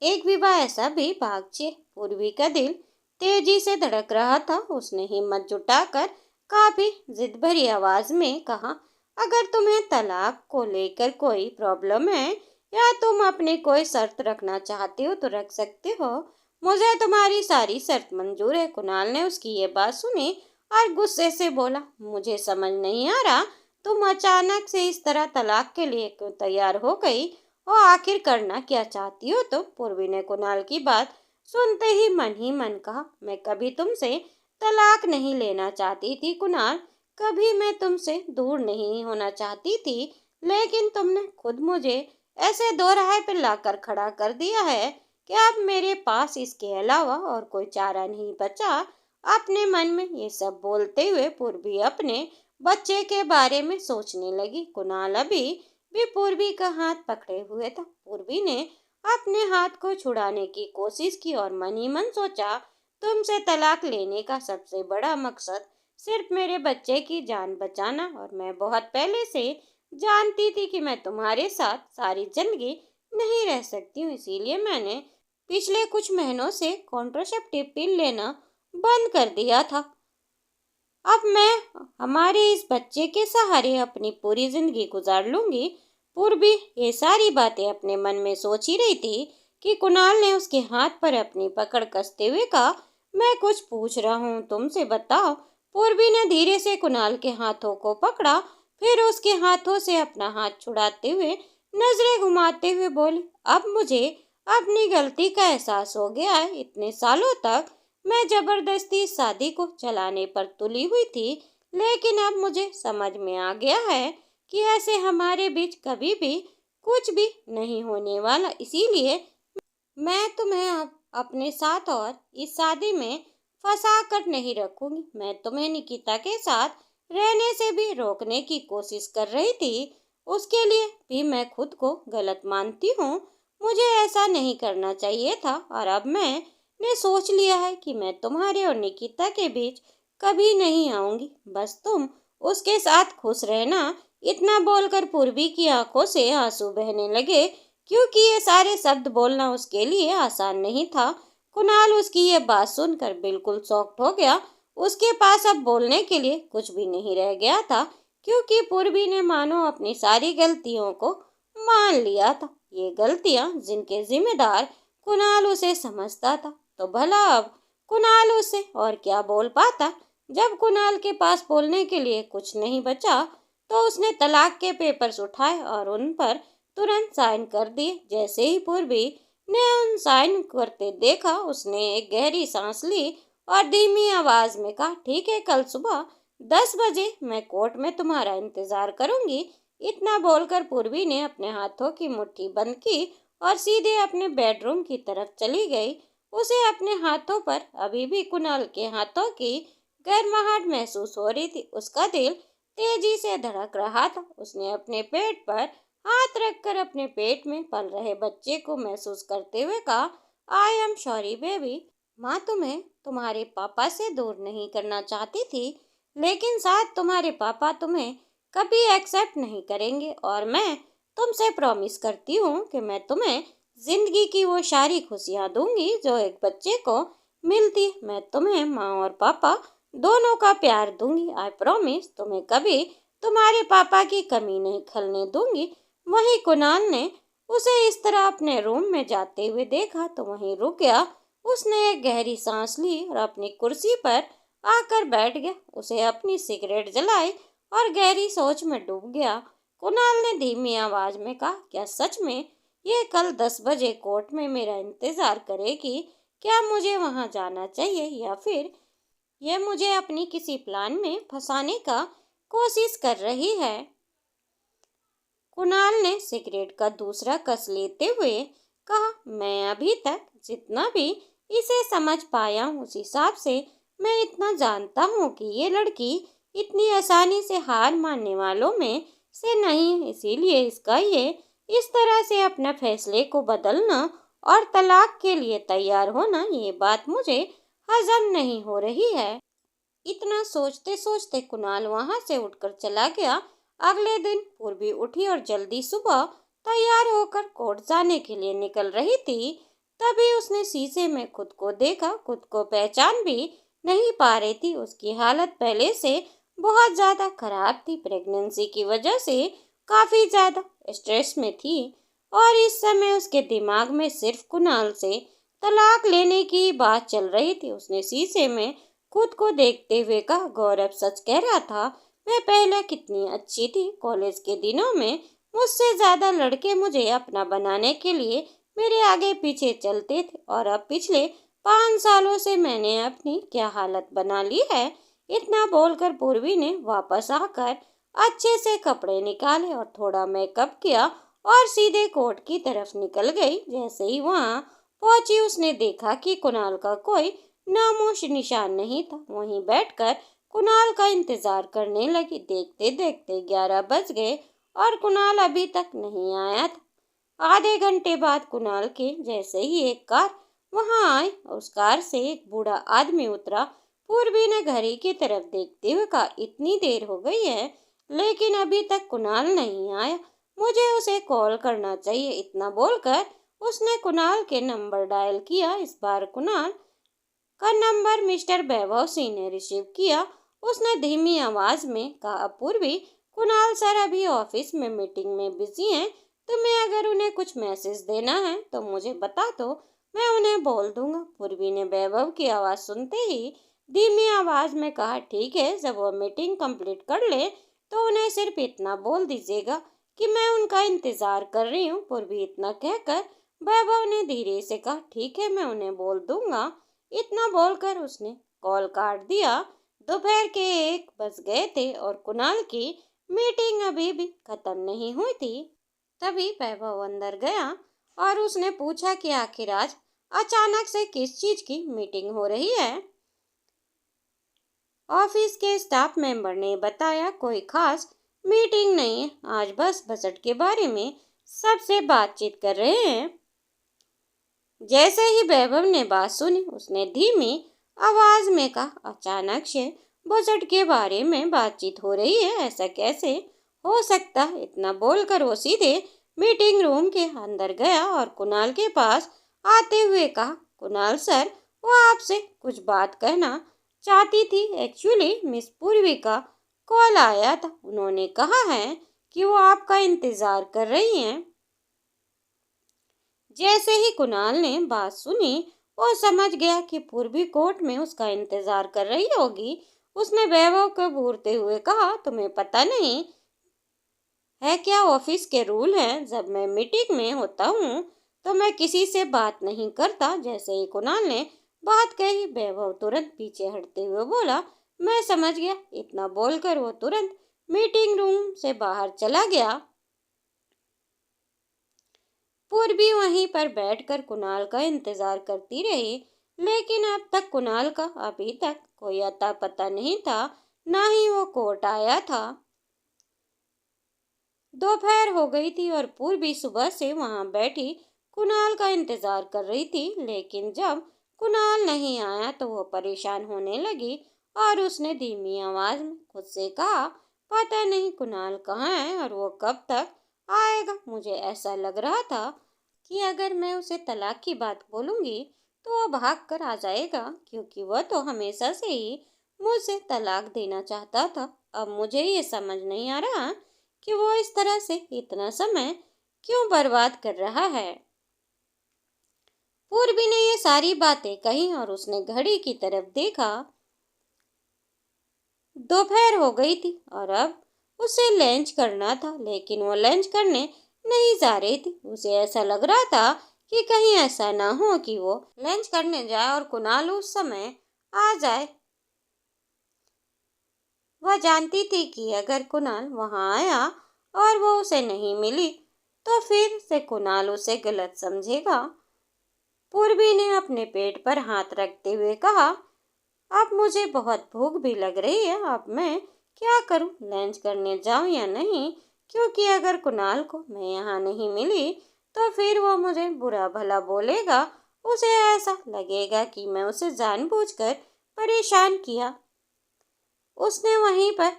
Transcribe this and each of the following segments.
एक विवाह ऐसा भी भाग्य। पूर्वी का दिल तेजी से धड़क रहा था। उसने हिम्मत जुटाकर काफी जिद भरी आवाज में कहा, अगर तुम्हें तलाक को लेकर कोई प्रॉब्लम है या तुम अपनी कोई शर्त रखना चाहते हो तो रख सकते हो। मुझे तुम्हारी सारी शर्त मंजूर है। कुणाल ने उसकी ये बात सुनी और गुस्से से बोला, मुझे समझ नहीं आ रहा तुम अचानक से इस तरह तलाक के लिए क्यों तैयार हो गई और आखिर करना क्या चाहती हो। तो पूर्वी ने कुणाल की बात सुनते ही मन कहा, मैं कभी तुमसे तलाक नहीं लेना चाहती थी कुणाल, कभी मैं तुमसे दूर नहीं होना चाहती थी, लेकिन तुमने खुद मुझे ऐसे दोराहे पे लाकर खड़ा कर दिया है कि अब मेरे पास इसके अलावा और कोई चारा नहीं बचा। अपने मन में ये सब बोलते हुए पूर्वी अपने बच्चे के बारे में सोचने लगी। कुणाल अभी भी पूर्वी का हाथ पकड़े हुए था। पूर्वी ने अपने हाथ को छुड़ाने की कोशिश की और मन ही मन सोचा, तुमसे तलाक लेने का सबसे बड़ा मकसद सिर्फ मेरे बच्चे की जान बचाना, और मैं बहुत पहले से जानती थी कि मैं तुम्हारे साथ सारी जिंदगी नहीं रह सकती हूँ। इसीलिए मैंने पिछले कुछ महीनों से कॉन्ट्रासेप्टिव पिल लेना बंद कर दिया था। अब मैं हमारे इस बच्चे के सहारे अपनी पूरी जिंदगी गुजार लूंगी। पूर्वी ये सारी बातें अपने मन में सोच ही रही थी कि कुणाल ने उसके हाथ पर अपनी पकड़ कसते हुए कहा, मैं कुछ पूछ रहा हूँ तुमसे, बताओ। पूर्वी ने धीरे से कुणाल के हाथों को पकड़ा, फिर उसके हाथों से अपना हाथ छुड़ाते हुए नजरें घुमाते हुए बोली, अब मुझे अपनी गलती का एहसास हो गया है। इतने सालों तक मैं जबरदस्ती इस शादी को चलाने पर तुली हुई थी, लेकिन अब मुझे समझ में आ गया है कि ऐसे हमारे बीच कभी भी कुछ भी नहीं होने वाला। इसीलिए मैं तुम्हें अब अपने साथ और इस शादी में फंसा कर नहीं रखूंगी। मैं तुम्हें निकिता के साथ रहने से भी रोकने की कोशिश कर रही थी। उसके लिए भी मैं खुद को गलत मानती हूँ। मुझे ऐसा नहीं करना चाहिए था, और अब मैंने सोच लिया है कि मैं तुम्हारे और निकिता के बीच कभी नहीं आऊंगी। बस तुम उसके साथ खुश रहना। इतना बोलकर पूर्वी की आंखों से आंसू बहने लगे, क्योंकि ये सारे शब्द बोलना उसके लिए आसान नहीं था। कुणाल उसकी ये बात सुनकर बिल्कुल शॉक्ड हो गया। उसके पास अब बोलने के लिए कुछ भी नहीं रह गया था, क्योंकि पूर्वी ने मानो अपनी सारी गलतियों को मान लिया था। ये गलतियां जिनके जिम्मेदार कुणाल उसे समझता था, तो भला अब कुणाल उसे और क्या बोल पाता। जब कुणाल के पास बोलने के लिए कुछ नहीं बचा, तो उसने तलाक के पेपर्स उठाए और उन पर तुरंत साइन कर दिए। जैसे ही पूर्वी ने उन साइन करते देखा, उसने एक गहरी सांस ली और धीमी आवाज में कहा, ठीक है, कल सुबह 10 बजे मैं कोर्ट में तुम्हारा इंतजार करूंगी। इतना बोलकर पूर्वी ने अपने हाथों की मुट्ठी बंद की और सीधे अपने बेडरूम की तरफ चली गई। उसे अपने हाथों पर अभी भी कुणाल के हाथों की गर्माहट महसूस हो रही थी। उसका दिल तेजी से धड़क रहा था। उसने अपने पेट पर हाथ रखकर अपने पेट में पल रहे बच्चे को महसूस करते हुए कहा, आई एम सॉरी बेबी। माँ तुम्हें तुम्हारे पापा से दूर नहीं करना चाहती थी, लेकिन शायद तुम्हारे पापा तुम्हें कभी एक्सेप्ट नहीं करेंगे, और मैं तुमसे प्रॉमिस करती हूँ कि मैं तुम्हें जिंदगी की वो सारी खुशियाँ दूंगी जो एक बच्चे को मिलती। मैं तुम्हें माँ और पापा दोनों का प्यार दूंगी। आई प्रॉमिस तुम्हें कभी तुम्हारे पापा की कमी नहीं खलने दूंगी। वहीं कुणाल ने उसे इस तरह अपने रूम में जाते हुए देखा तो वहीं रुक गया। उसने एक गहरी सांस ली और अपनी कुर्सी पर आकर बैठ गया। उसे अपनी सिगरेट जलाई और गहरी सोच में डूब गया। कुणाल ने धीमी आवाज में कहा, क्या सच में ये कल 10 बजे कोर्ट में मेरा इंतजार करेगी? क्या मुझे वहां जाना चाहिए, या फिर ये मुझे अपनी किसी प्लान में फंसाने का कोशिश कर रही है? कुणाल ने सिगरेट का दूसरा कस लेते हुए कहा, मैं अभी तक जितना भी इसे समझ पाया हूँ उस हिसाब से मैं इतना जानता हूँ कि ये लड़की इतनी आसानी से हार मानने वालों में से नहीं है। इसीलिए इसका ये इस तरह से अपना फैसले को बदलना और तलाक के लिए तैयार होना, ये बात मुझे हजम नहीं हो रही है। इतना सोचते सोचते कुणाल वहां से उठकर चला गया। अगले दिन पूर्वी उठी और जल्दी सुबह तैयार होकर कोर्ट जाने के लिए निकल रही थी। तभी उसने शीशे में खुद को देखा, खुद को पहचान भी नहीं पा रही थी। उसकी हालत पहले से बहुत ज़्यादा खराब थी, प्रेगनेंसी की वजह से काफ़ी ज़्यादा स्ट्रेस में थी और इस समय उसके दिमाग में सिर्फ कुणाल से तलाक लेने की बात चल रही थी। उसने शीशे में खुद को देखते हुए कहा, गौरव सच कह रहा था, मैं पहले कितनी अच्छी थी। कॉलेज के दिनों में मुझसे ज़्यादा लड़के मुझे अपना बनाने के लिए मेरे आगे पीछे चलते थे और अब पिछले 5 सालों से मैंने अपनी क्या हालत बना ली है। इतना बोलकर पूर्वी ने वापस आकर अच्छे से कपड़े निकाले और थोड़ा मेकअप किया और सीधे कोर्ट की तरफ निकल गई। जैसे ही वहां पहुंची उसने देखा कि कुणाल का कोई नामोश निशान नहीं था। वहीं बैठकर कुणाल का इंतजार करने लगी। देखते देखते 11 बज गए और कुणाल अभी तक नहीं आया था। आधे घंटे बाद कुणाल के जैसे ही एक कार वहां आई, उस कार से एक बूढ़ा आदमी उतरा। पूर्वी ने घड़ी की तरफ देखते हुए कहा, इतनी देर हो गई है लेकिन अभी तक कुणाल नहीं आया, मुझे उसे कॉल करना चाहिए। इतना बोलकर उसने कुणाल के नंबर डायल किया। इस बार कुणाल का नंबर मिस्टर वैभव सिंह ने रिसीव किया। उसने धीमी आवाज में कहा, पूर्वी, कुणाल सर अभी ऑफिस में मीटिंग में बिजी हैं। तुम्हें अगर उन्हें कुछ मैसेज देना है तो मुझे बता दो, मैं उन्हें बोल दूंगा। पूर्वी ने वैभव की आवाज सुनते ही धीमी आवाज में कहा, ठीक है, जब वो मीटिंग कंप्लीट कर ले तो उन्हें सिर्फ इतना बोल दीजिएगा कि मैं उनका इंतजार कर रही हूँ। पूर्वी इतना कहकर वैभव ने धीरे से कहा, ठीक है, मैं उन्हें बोल दूंगा। इतना बोलकर उसने कॉल काट दिया। दोपहर के 1 बज गए थे और कुणाल की मीटिंग अभी भी खत्म नहीं हुई थी। तभी वैभव अंदर गया और उसने पूछा कि आखिर आज अचानक से किस चीज की मीटिंग हो रही है। ऑफिस के स्टाफ मेंबर ने बताया, कोई खास मीटिंग नहीं है, आज बस बजट के बारे में सबसे बातचीत कर रहे हैं। जैसे ही वैभव ने बात सुनी उसने धीमी आवाज में कहा, अचानक से बजट के बारे में बातचीत हो रही है, ऐसा कैसे हो सकता है। इतना बोलकर वो सीधे मीटिंग रूम के अंदर गया और कुणाल के पास आते हुए कहा, कुणाल सर, वो आपसे कुछ बात कहना चाहती थी। एक्चुअली मिस पूर्वी का कॉल आया था, उन्होंने कहा है कि वो आपका इंतजार कर रही हैं। जैसे ही कुणाल ने बात सुनी वो समझ गया कि पूर्वी कोर्ट में उसका इंतजार कर रही होगी। उसने वैभव को घूरते हुए कहा, तुम्हें पता नहीं है क्या, ऑफिस के रूल हैं, जब मैं मीटिंग में होता हूँ तो मैं किसी से बात नहीं करता। जैसे ही कुणाल ने बात कही वैभव तुरंत पीछे हटते हुए बोला, मैं समझ गया। इतना बोलकर वो तुरंत मीटिंग रूम से बाहर चला गया। पूर्वी वहीं पर बैठकर कुणाल का इंतजार करती रही, लेकिन अब तक कुणाल का अभी तक कोई अता पता नहीं था, ना ही वो कोर्ट आया था। दोपहर हो गई थी और पूर्वी सुबह से वहां बैठी कुणाल का इंतजार कर रही थी, लेकिन जब कुणाल नहीं आया तो वो परेशान होने लगी और उसने धीमी आवाज में खुद से कहा, पता नहीं कुणाल कहाँ है और वो कब तक आएगा। मुझे ऐसा लग रहा था कि अगर मैं उसे तलाक की बात बोलूंगी तो वो भाग कर आ जाएगा, क्योंकि वह तो हमेशा से ही मुझसे तलाक देना चाहता था। अब मुझे ये समझ नहीं आ रहा कि वो इस तरह से इतना समय क्यों बर्बाद कर रहा है। पूर्वी ने ये सारी बातें कही और उसने घड़ी की तरफ देखा। दोपहर हो गई थी और अब उसे लंच करना था, लेकिन वो लंच करने नहीं जा रही थी। उसे ऐसा लग रहा था कि कहीं ऐसा ना हो कि वो लंच करने जाए और कुणाल उस समय आ जाए। वह जानती थी कि अगर कुणाल वहां आया और वो उसे नहीं मिली तो फिर से कुणाल उसे गलत समझेगा। पूर्वी ने अपने पेट पर हाथ रखते हुए कहा, अब मुझे बहुत भूख भी लग रही है, अब मैं क्या करूं, लंच करने जाऊं या नहीं, क्योंकि अगर कुणाल को मैं यहाँ नहीं मिली तो फिर वो मुझे बुरा भला बोलेगा। उसे ऐसा लगेगा कि मैं उसे जानबूझकर परेशान किया। उसने वहीं पर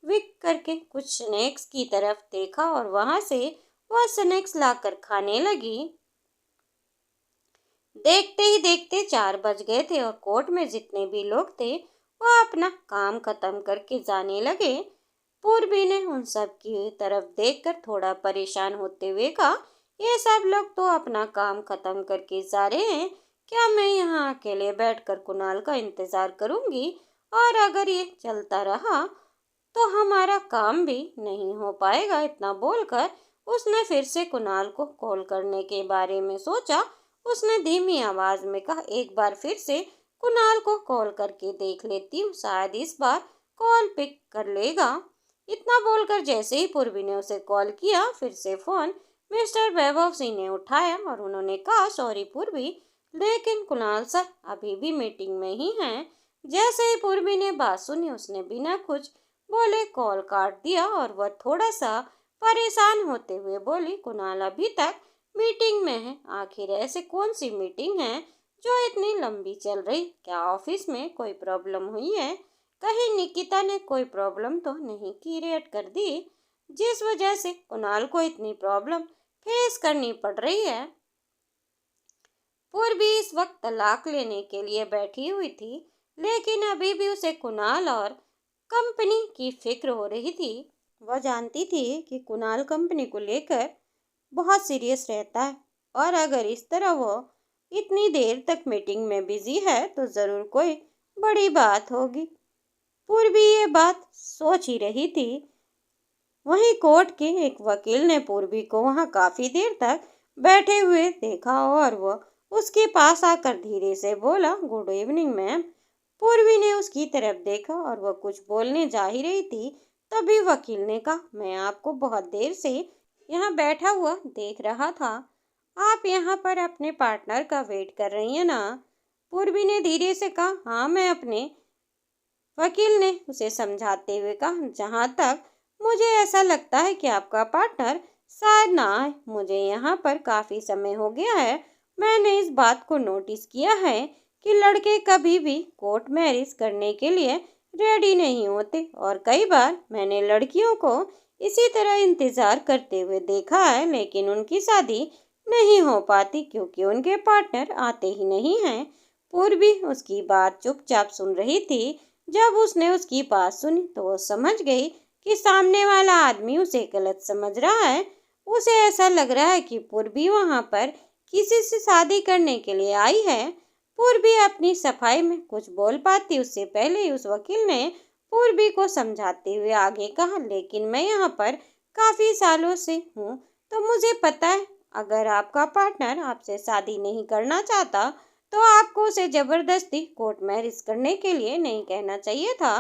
विक करके कुछ स्नैक्स की तरफ देखा और वहां से वह स्नैक्स लाकर खाने लगी। देखते ही देखते 4 बज गए थे और कोर्ट में जितने भी लोग थे वह अपना काम खत्म करके जाने लगे। पूर्वी ने उन सब की तरफ देखकर थोड़ा परेशान होते हुए कहा, ये सब लोग तो अपना काम खत्म करके जा रहे हैं, क्या मैं यहाँ अकेले बैठकर कुणाल का इंतजार करूंगी? और अगर ये चलता रहा तो हमारा काम भी नहीं हो पाएगा। इतना बोलकर उसने फिर से कुणाल को कॉल करने के बारे में सोचा। उसने धीमी आवाज में कहा, एक बार फिर से कुणाल को कॉल करके देख लेती हूँ, शायद इस बार कॉल पिक कर लेगा। इतना बोलकर जैसे ही पूर्वी ने उसे कॉल किया, फिर से फोन मिस्टर वैभव सिंह ने उठाया और उन्होंने कहा, सॉरी पूर्वी, लेकिन कुणाल सर अभी भी मीटिंग में ही हैं। जैसे ही पूर्वी ने बात सुनी, उसने बिना कुछ बोले कॉल काट दिया और वह थोड़ा सा परेशान होते हुए बोली, कुणाल अभी तक मीटिंग में है। आखिर ऐसे कौन सी मीटिंग है जो इतनी लंबी चल रही? क्या ऑफिस में कोई प्रॉब्लम हुई है? कहीं निकिता ने कोई प्रॉब्लम तो नहीं क्रिएट कर दी जिस वजह से कुणाल को इतनी प्रॉब्लम फेस करनी पड़ रही है? पूर्वी इस वक्त तलाक लेने के लिए बैठी हुई थी, लेकिन अभी भी उसे कुणाल और कंपनी की फिक्र हो रही थी। वह जानती थी कि कुणाल कंपनी को लेकर बहुत सीरियस रहता है और अगर इस तरह वो इतनी देर तक मीटिंग में बिजी है तो ज़रूर कोई बड़ी बात होगी। पूर्वी ये बात सोच ही रही थी। वहीं कोर्ट के एक वकील ने पूर्वी को वहां काफी देर तक बैठे हुए देखा और वह उसके पास आकर धीरे से बोला, गुड इवनिंग मैम। पूर्वी ने उसकी तरफ देखा और वह कुछ बोलने जा ही रही थी, तभी वकील ने कहा, मैं आपको बहुत देर से यहाँ बैठा हुआ देख रहा था। आप यहाँ पर अपने पार्टनर का वेट कर रही हैं ना? पूर्वी ने धीरे से कहा, हाँ मैं अपने। वकील ने उसे समझाते हुए कहा, जहाँ तक मुझे ऐसा लगता है कि आपका पार्टनर शायद ना आए। मुझे यहाँ पर काफ़ी समय हो गया है। मैंने इस बात को नोटिस किया है कि लड़के कभी भी कोर्ट मैरिज करने के लिए रेडी नहीं होते और कई बार मैंने लड़कियों को इसी तरह इंतज़ार करते हुए देखा है, लेकिन उनकी शादी नहीं हो पाती क्योंकि उनके पार्टनर आते ही नहीं हैं। पूर्वी उसकी बात चुपचाप सुन रही थी। जब उसने उसकी बात सुनी तो वो समझ गई कि सामने वाला आदमी उसे गलत समझ रहा है। उसे ऐसा लग रहा है कि पूर्वी वहां पर किसी से शादी करने के लिए आई है। पूर्वी अपनी सफाई में कुछ बोल पाती उससे पहले ही उस वकील ने पूर्वी को समझाते हुए आगे कहा, लेकिन मैं यहाँ पर काफी सालों से हूँ तो मुझे पता है अगर आपका पार्टनर आपसे शादी नहीं करना चाहता तो आपको उसे जबरदस्ती कोर्ट मैरिज करने के लिए नहीं कहना चाहिए था।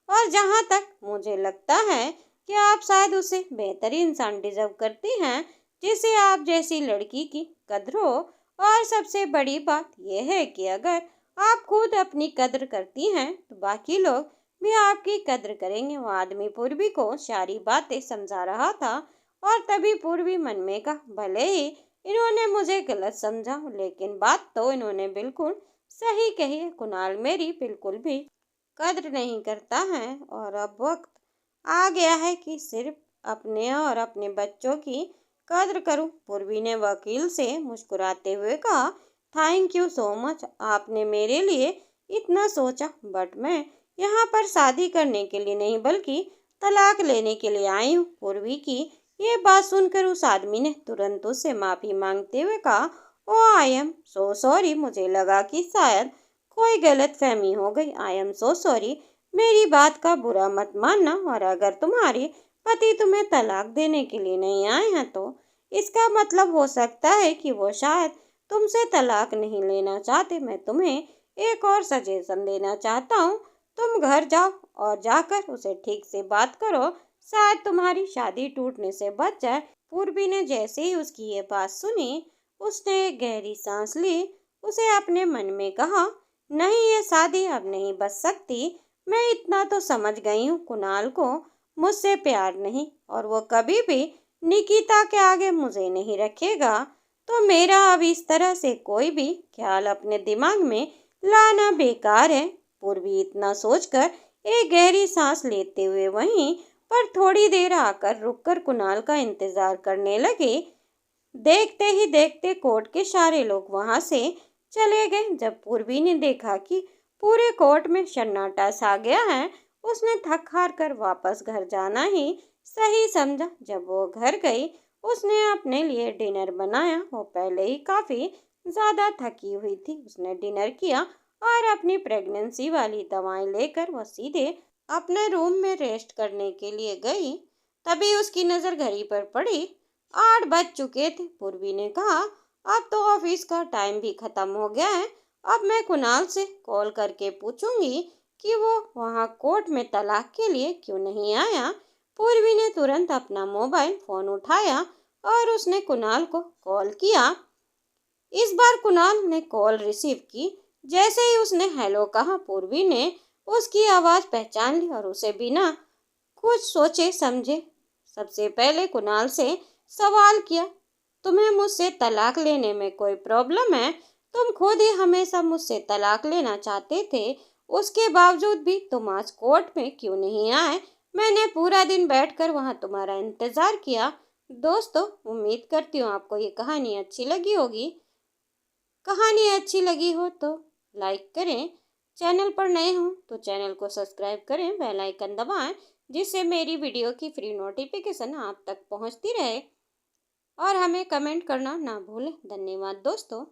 और जहाँ तक मुझे लगता है कि आप शायद उसे बेहतर इंसान डिजर्व करती हैं जिसे आप जैसी लड़की की कद्र हो। और सबसे बड़ी बात यह है कि अगर आप खुद अपनी कद्र करती हैं तो बाकी लोग भी आपकी कद्र करेंगे। वो आदमी पूर्वी को सारी बातें समझा रहा था और तभी पूर्वी मन में कहा, भले ही इन्होंने मुझे गलत समझा लेकिन बात तो इन्होंने बिल्कुल सही कही है। कुणाल मेरी बिल्कुल भी कद्र नहीं करता है और अब वक्त आ गया है कि सिर्फ अपने और अपने बच्चों की कद्र करूं। पूर्वी ने वकील से मुस्कुराते हुए कहा, थैंक यू सो मच, आपने मेरे लिए इतना सोचा, बट मैं यहाँ पर शादी करने के लिए नहीं बल्कि तलाक लेने के लिए आई हूँ। पूर्वी की ये बात सुनकर उस आदमी ने तुरंत उससे माफी मांगते हुए कहा, ओ आई एम सो सॉरी, मुझे लगा कि शायद कोई गलत फहमी हो गई। आई एम सो सॉरी, मेरी बात का बुरा मत मानना और अगर तुम्हारे पति तुम्हें तलाक देने के लिए नहीं आए हैं तो इसका मतलब हो सकता है कि वो शायद तुमसे तलाक नहीं लेना चाहते। मैं तुम्हें एक और सजेशन देना चाहता हूँ, तुम घर जाओ और जाकर उसे ठीक से बात करो, शायद तुम्हारी शादी टूटने से बच जाए। पूर्वी ने जैसे ही उसकी ये बात सुनी, उसने एक गहरी सांस ली। उसे अपने मन में कहा, नहीं ये शादी अब नहीं बच सकती। मैं इतना तो समझ गई हूँ, कुणाल को मुझसे प्यार नहीं और वो कभी भी निकिता के आगे मुझे नहीं रखेगा। तो मेरा अब इस तरह से कोई भी ख्याल अपने दिमाग में लाना बेकार है। पूर्वी इतना सोचकर एक गहरी सांस लेते हुए वहीं पर थोड़ी देर आकर रुककर कुणाल का इंतजार करने लगे। देखते ही देखते कोर्ट के सारे लोग वहां से चले गए। जब पूर्वी ने देखा कि पूरे कोर्ट में सन्नाटा सा गया है, उसने थक हार कर वापस घर जाना ही सही समझा। जब वो घर गई, उसने अपने लिए डिनर बनाया। वो पहले ही काफ़ी ज़्यादा थकी हुई थी। उसने डिनर किया और अपनी प्रेगनेंसी वाली दवाएं लेकर वो सीधे अपने रूम में रेस्ट करने के लिए गई। तभी उसकी नज़र घड़ी पर पड़ी। 8 बज चुके थे। पूर्वी ने कहा, अब तो ऑफिस का टाइम भी ख़त्म हो गया है। अब मैं कुणाल से कॉल करके पूछूंगी कि वो वहाँ कोर्ट में तलाक के लिए क्यों नहीं आया। पूर्वी ने तुरंत अपना मोबाइल फ़ोन उठाया और उसने कुणाल को कॉल किया। इस बार कुणाल ने कॉल रिसीव की। जैसे ही उसने हेलो कहा, पूर्वी ने उसकी आवाज़ पहचान ली और उसे बिना कुछ सोचे समझे सबसे पहले कुणाल से सवाल किया, तुम्हें मुझसे तलाक लेने में कोई प्रॉब्लम है? तुम खुद ही हमेशा मुझसे तलाक लेना चाहते थे। उसके बावजूद भी तुम आज कोर्ट में क्यों नहीं आए? मैंने पूरा दिन बैठकर वहाँ तुम्हारा इंतज़ार किया। दोस्तों, उम्मीद करती हूँ आपको ये कहानी अच्छी लगी होगी। कहानी अच्छी लगी हो तो लाइक करें। चैनल पर नए हों तो चैनल को सब्सक्राइब करें, बेल आइकन दबाएं, जिससे मेरी वीडियो की फ्री नोटिफिकेशन आप तक पहुंचती रहे। और हमें कमेंट करना ना भूलें। धन्यवाद दोस्तों।